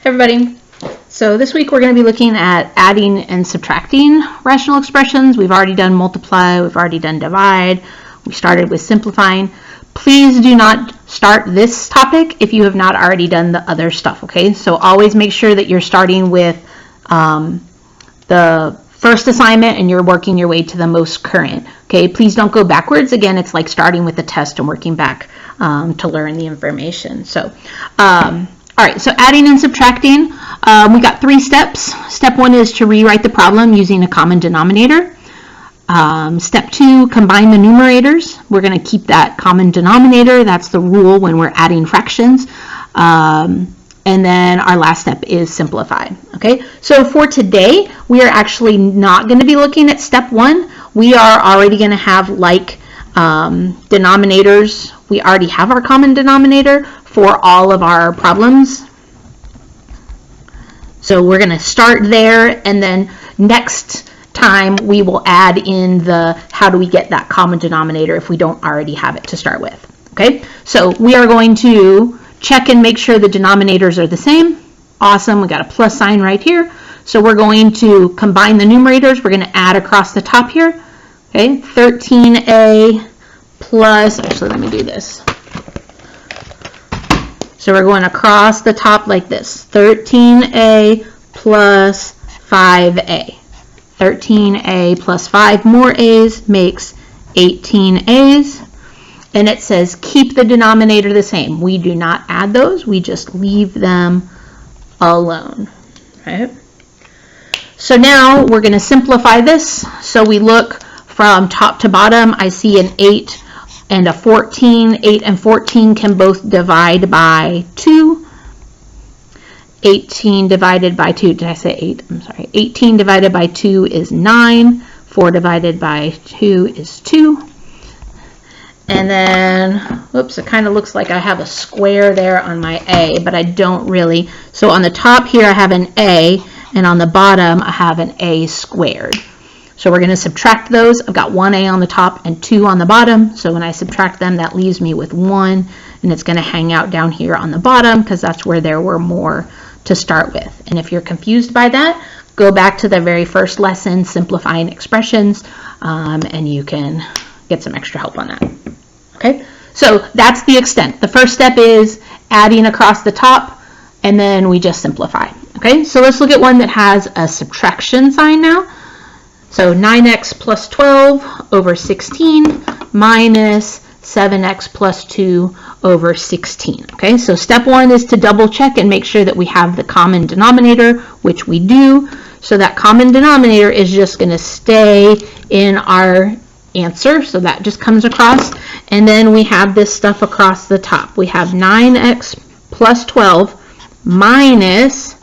Everybody. So this week we're going to be looking at adding and subtracting rational expressions. We've already done multiply, we've already done divide, we started with simplifying. Please do not start this topic if you have not already done the other stuff, okay? So always make sure that you're starting with the first assignment and you're working your way to the most current, okay? Please don't go backwards. Again, it's like starting with the test and working back to learn the information. So, all right, so adding and subtracting, we got 3 steps. Step 1 is to rewrite the problem using a common denominator. Step 2, combine the numerators. We're going to keep that common denominator. That's the rule when we're adding fractions. And then our last step is simplify. Okay, so for today, we are actually not going to be looking at step 1. We are already going to have like denominators. We already have our common denominator for all of our problems. So we're going to start there, and then next time we will add in the how do we get that common denominator if we don't already have it to start with. Okay, so we are going to check and make sure the denominators are the same. Awesome, we got a plus sign right here. So we're going to combine the numerators. We're going to add across the top here. Okay, 13a plus, actually let me do this. So we're going across the top like this. 13a plus 5a. 13a plus 5 more a's makes 18a's. And it says keep the denominator the same. We do not add those. We just leave them alone. Right? So now we're going to simplify this. So we look from top to bottom. I see an 8 and a 14. 8 and 14 can both divide by 2. 18 divided by 2, did I say 8? I'm sorry. 18 divided by 2 is 9. 4 divided by 2 is 2. And then, whoops, it kind of looks like I have a square there on my A, but I don't really. So on the top here I have an A, and on the bottom I have an A squared. So we're going to subtract those. I've got 1a on the top and 2 on the bottom. So when I subtract them, that leaves me with 1, and it's going to hang out down here on the bottom because that's where there were more to start with. And if you're confused by that, go back to the very first lesson, simplifying expressions, and you can get some extra help on that. Okay, so that's the extent. The first step is adding across the top, and then we just simplify. Okay, so let's look at one that has a subtraction sign now. So 9x plus 12 over 16 minus 7x plus 2 over 16. Okay, so step 1 is to double check and make sure that we have the common denominator, which we do. So that common denominator is just going to stay in our answer. So that just comes across. And then we have this stuff across the top. We have 9x plus 12 minus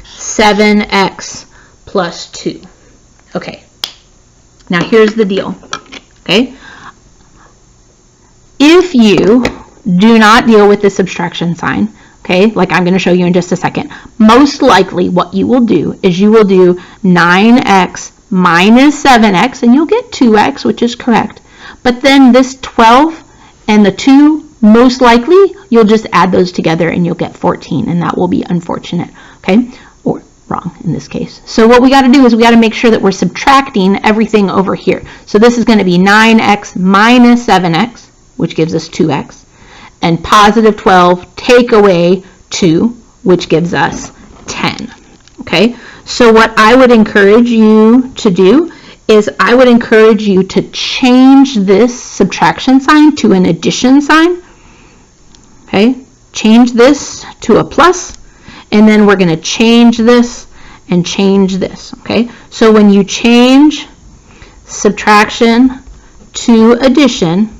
7x plus 2. Okay. Now here's the deal, okay? If you do not deal with the subtraction sign, okay, like I'm going to show you in just a second, most likely what you will do is you will do 9x minus 7x, and you'll get 2x, which is correct. But then this 12 and the 2, most likely, you'll just add those together and you'll get 14, and that will be unfortunate, okay? Or wrong in this case. So what we got to do is we got to make sure that we're subtracting everything over here. So this is going to be 9x minus 7x, which gives us 2x, and positive 12 take away 2, which gives us 10. Okay, so what I would encourage you to do is I would encourage you to change this subtraction sign to an addition sign. Okay, change this to a plus, and then we're going to change this and change this. Okay, so when you change subtraction to addition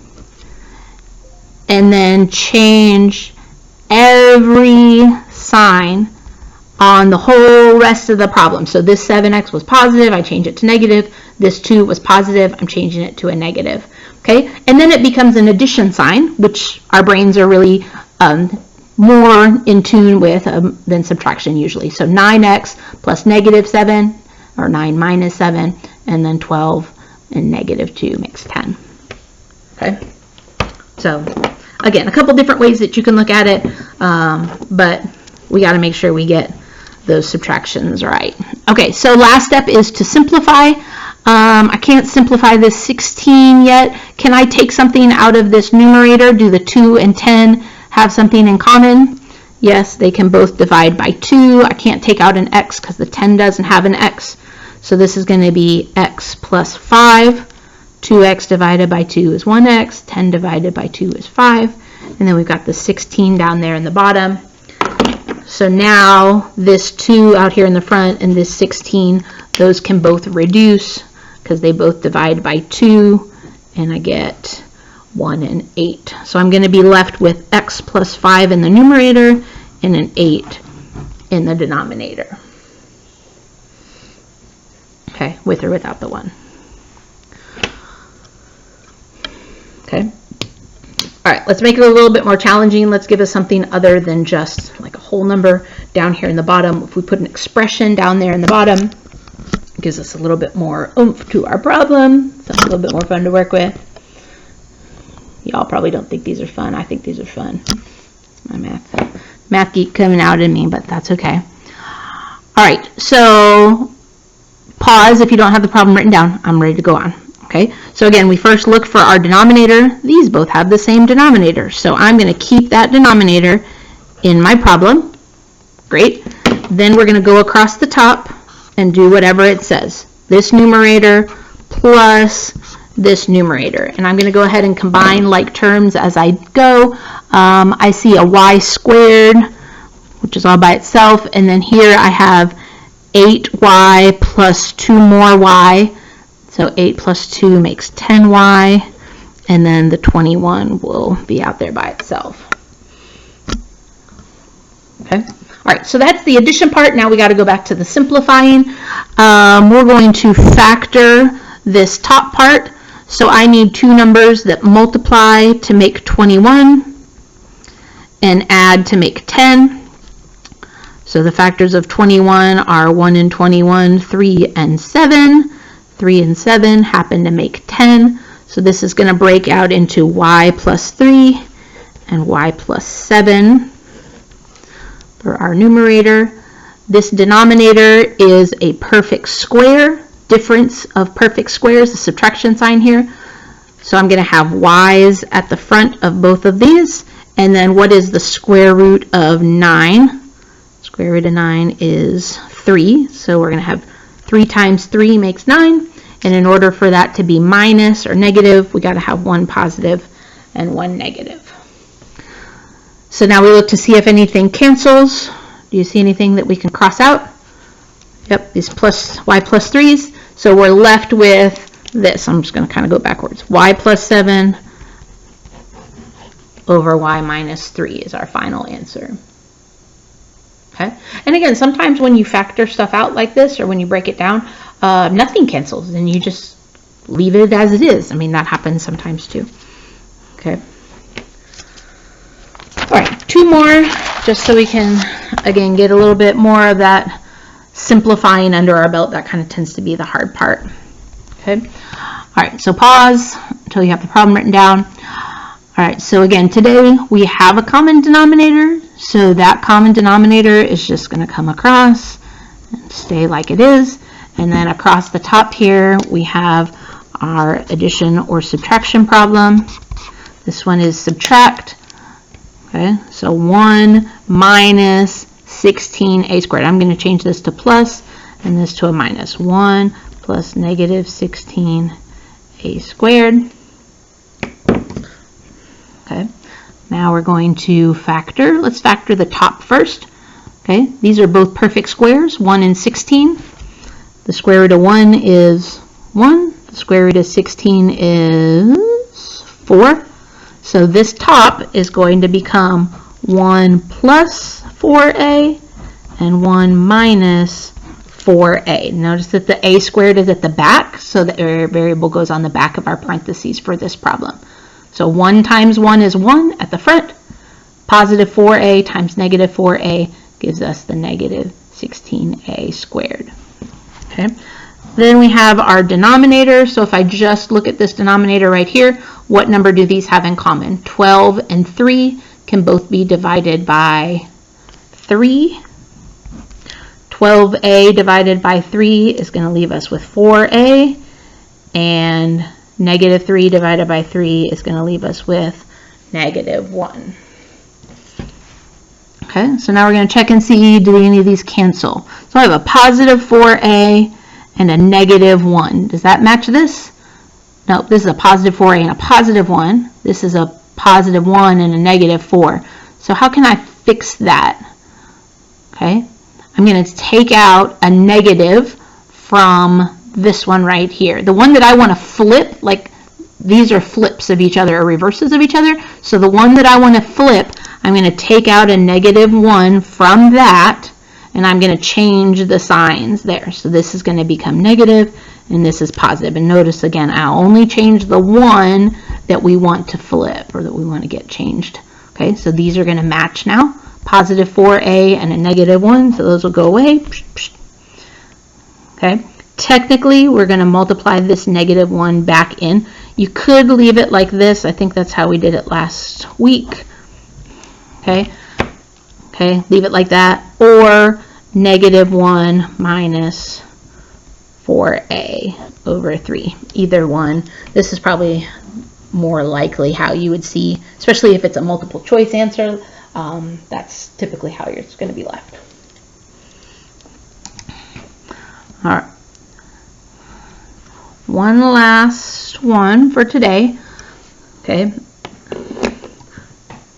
and then change every sign on the whole rest of the problem. So this 7x was positive, I change it to negative. This 2 was positive, I'm changing it to a negative. Okay, and then it becomes an addition sign, which our brains are really more in tune with than subtraction usually. So 9x plus negative 7, or 9 minus 7, and then 12 and negative 2 makes 10. Okay, so again, a couple different ways that you can look at it, but we got to make sure we get those subtractions right. Okay, so last step is to simplify. I can't simplify this 16 yet. Can I take something out of this numerator? Do the 2 and 10 have something in common? Yes, they can both divide by 2. I can't take out an x because the 10 doesn't have an x. So this is going to be x plus 5. 2x divided by 2 is 1x. 10 divided by 2 is 5. And then we've got the 16 down there in the bottom. So now this 2 out here in the front and this 16, those can both reduce because they both divide by 2, and I get 1 and 8. So I'm going to be left with x plus 5 in the numerator and an 8 in the denominator. Okay, with or without the 1. Okay. All right, let's make it a little bit more challenging. Let's give us something other than just like a whole number down here in the bottom. If we put an expression down there in the bottom, it gives us a little bit more oomph to our problem. So it's a little bit more fun to work with. Y'all probably don't think these are fun. I think these are fun. My math geek coming out in me, but that's okay. All right, so pause if you don't have the problem written down. I'm ready to go on. Okay, so again, we first look for our denominator. These both have the same denominator, so I'm going to keep that denominator in my problem. Great. Then we're going to go across the top and do whatever it says. This numerator plus this numerator. And I'm going to go ahead and combine like terms as I go. I see a y squared, which is all by itself, and then here I have 8y plus 2 more y. So 8 plus 2 makes 10y, and then the 21 will be out there by itself. Okay. All right, so that's the addition part. Now we got to go back to the simplifying. We're going to factor this top part. So I need two numbers that multiply to make 21 and add to make 10. So the factors of 21 are 1 and 21, 3 and 7. 3 and 7 happen to make 10. So this is going to break out into y plus 3 and y plus 7 for our numerator. This denominator is a perfect square. Difference of perfect squares, the subtraction sign here. So I'm going to have y's at the front of both of these. And then what is the square root of 9? Square root of 9 is 3. So we're going to have 3 times 3 makes 9, and in order for that to be minus or negative, we got to have one positive and one negative. So now we look to see if anything cancels. Do you see anything that we can cross out? Yep, these plus y plus 3's. So we're left with this. I'm just going to kind of go backwards. Y plus 7 over y minus 3 is our final answer. Okay. And again, sometimes when you factor stuff out like this, or when you break it down, nothing cancels, and you just leave it as it is. I mean, that happens sometimes too. Okay. All right, two more, just so we can, again, get a little bit more of that simplifying under our belt. That kind of tends to be the hard part. Okay. All right, so pause until you have the problem written down. All right, so again, today we have a common denominator. So that common denominator is just going to come across and stay like it is. And then across the top here, we have our addition or subtraction problem. This one is subtract. Okay, so 1 minus 16a squared. I'm going to change this to plus and this to a minus. 1 plus negative 16a squared. Okay. Now we're going to factor. Let's factor the top first. Okay, these are both perfect squares, 1 and 16. The square root of 1 is 1. The square root of 16 is 4. So this top is going to become 1 plus 4a and 1 minus 4a. Notice that the a squared is at the back, so the variable goes on the back of our parentheses for this problem. So 1 times 1 is 1 at the front. Positive 4a times negative 4a gives us the negative 16a squared. Okay. Then we have our denominator. So if I just look at this denominator right here, what number do these have in common? 12 and 3 can both be divided by 3. 12a divided by 3 is going to leave us with 4a, and negative 3 divided by 3 is going to leave us with negative 1. Okay, so now we're going to check and see, do any of these cancel? So I have a positive 4a and a negative 1. Does that match this? No, this is a positive 4a and a positive 1. This is a positive 1 and a negative 4. So how can I fix that? Okay, I'm going to take out a negative from this one right here. The one that I want to flip, like these are flips of each other or reverses of each other. So the one that I want to flip, I'm going to take out a negative 1 from that, and I'm going to change the signs there. So this is going to become negative, and this is positive. And notice again, I'll only change the one that we want to flip or that we want to get changed. Okay, so these are going to match now. Positive 4a and a negative 1, so those will go away. Okay, technically we're going to multiply this negative 1 back in. You could leave it like this. I think that's how we did it last week. Okay, leave it like that. Or negative 1 minus 4a over 3. Either one. This is probably more likely how you would see, especially if it's a multiple choice answer. That's typically how it's going to be left. All right. One last one for today. Okay.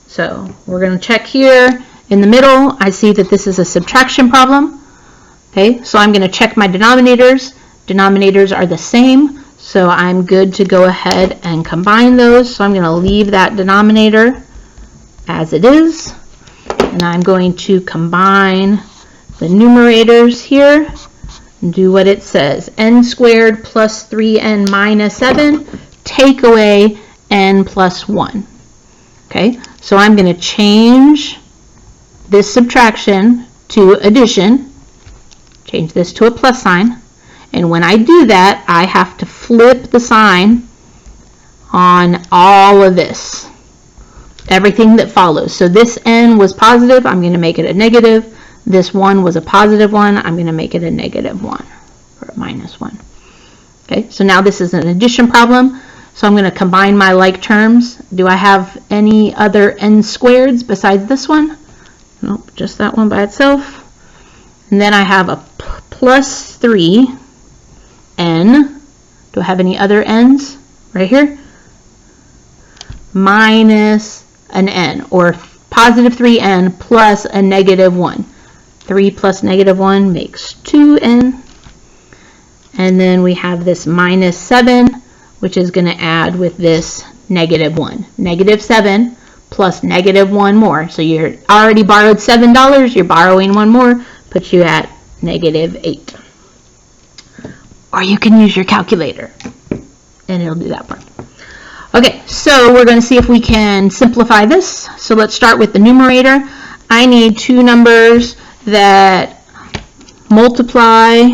So we're going to check here in the middle. I see that this is a subtraction problem. Okay, so I'm going to check my denominators. Denominators are the same, so I'm good to go ahead and combine those. So I'm going to leave that denominator as it is, and I'm going to combine the numerators here and do what it says. N squared plus 3n minus 7, take away n plus 1. Okay, so I'm going to change this subtraction to addition, change this to a plus sign, and when I do that, I have to flip the sign on all of this, everything that follows. So this n was positive, I'm going to make it a negative. This 1 was a positive 1, I'm going to make it a negative 1, or a minus 1. Okay, so now this is an addition problem. So I'm going to combine my like terms. Do I have any other n squareds besides this one? Nope, just that one by itself. And then I have a plus 3n. Do I have any other n's? Right here. Minus an n, or positive 3n plus a negative 1. 3 plus negative 1 makes 2n. And then we have this minus 7, which is going to add with this negative 1. Negative 7 plus negative 1 more. So you're already borrowed $7, you're borrowing 1 more, puts you at negative 8. Or you can use your calculator, and it'll do that part. Okay, so we're going to see if we can simplify this. So let's start with the numerator. I need two numbers that multiply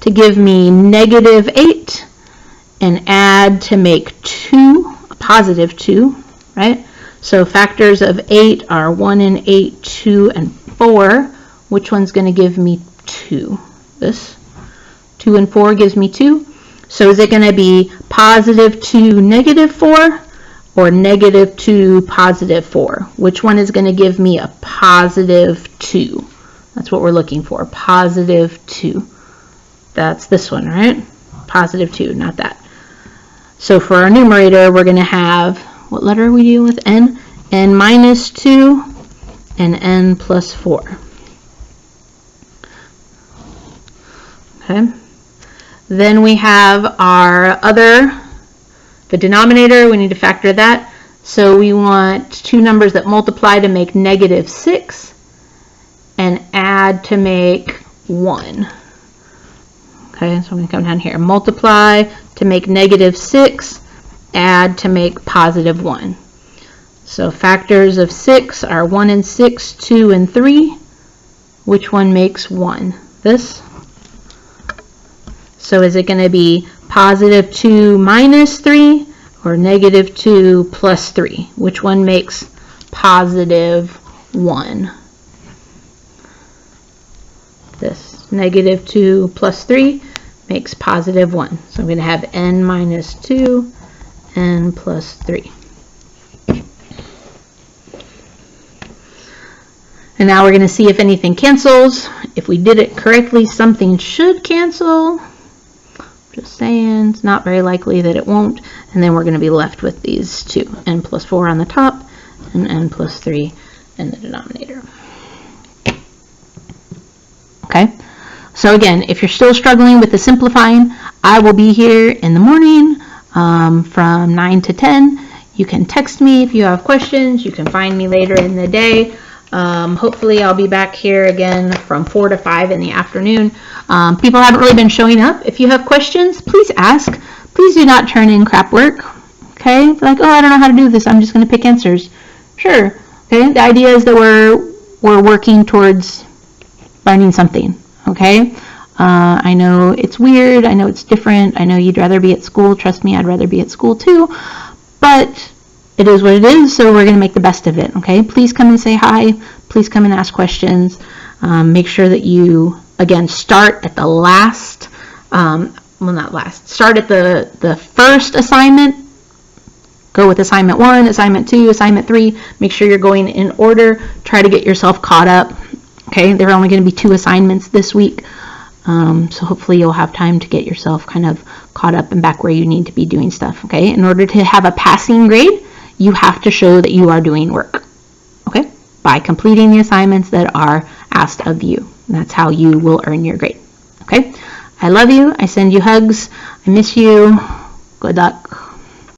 to give me negative 8 and add to make 2, a positive 2, right? So factors of 8 are 1 and 8, 2 and 4. Which one's going to give me 2? This. 2 and 4 gives me 2. So is it going to be positive 2, negative 4, or negative 2, positive 4? Which one is going to give me a positive 2? That's what we're looking for, positive 2. That's this one, right? Positive 2, not that. So for our numerator, we're going to have, what letter are we dealing with? N. N minus 2 and n plus 4. Okay. Then we have our other, the denominator, we need to factor that. So we want two numbers that multiply to make negative 6 and add to make 1. Okay, so I'm going to come down here. Multiply to make negative 6, add to make positive 1. So factors of 6 are 1 and 6, 2 and 3. Which one makes 1? This. So is it going to be positive 2 minus 3 or negative 2 plus 3? Which one makes positive 1? This. negative 2 plus 3 makes positive 1. So I'm going to have n minus 2, n plus 3. And now we're going to see if anything cancels. If we did it correctly, something should cancel. Just saying, it's not very likely that it won't. And then we're going to be left with these two, n plus 4 on the top and n plus 3 in the denominator. Okay, so again, if you're still struggling with the simplifying, I will be here in the morning from 9 to 10. You can text me if you have questions. You can find me later in the day. Hopefully I'll be back here again from 4 to 5 in the afternoon. People haven't really been showing up. If you have questions, please ask. Please do not turn in crap work. Okay, like, oh, I don't know how to do this, I'm just going to pick answers. Sure. Okay, the idea is that we're working towards learning something. Okay, I know it's weird, I know it's different, I know you'd rather be at school. Trust me, I'd rather be at school too, but it is what it is, so we're going to make the best of it. Okay, please come and say hi, please come and ask questions. Make sure that you, again, start at the last, start at the first assignment. Go with assignment 1, assignment 2, assignment 3. Make sure you're going in order. Try to get yourself caught up. Okay, there are only going to be 2 assignments this week. So hopefully you'll have time to get yourself kind of caught up and back where you need to be doing stuff. Okay, in order to have a passing grade, you have to show that you are doing work. Okay, by completing the assignments that are asked of you. And that's how you will earn your grade. Okay, I love you. I send you hugs. I miss you. Good luck.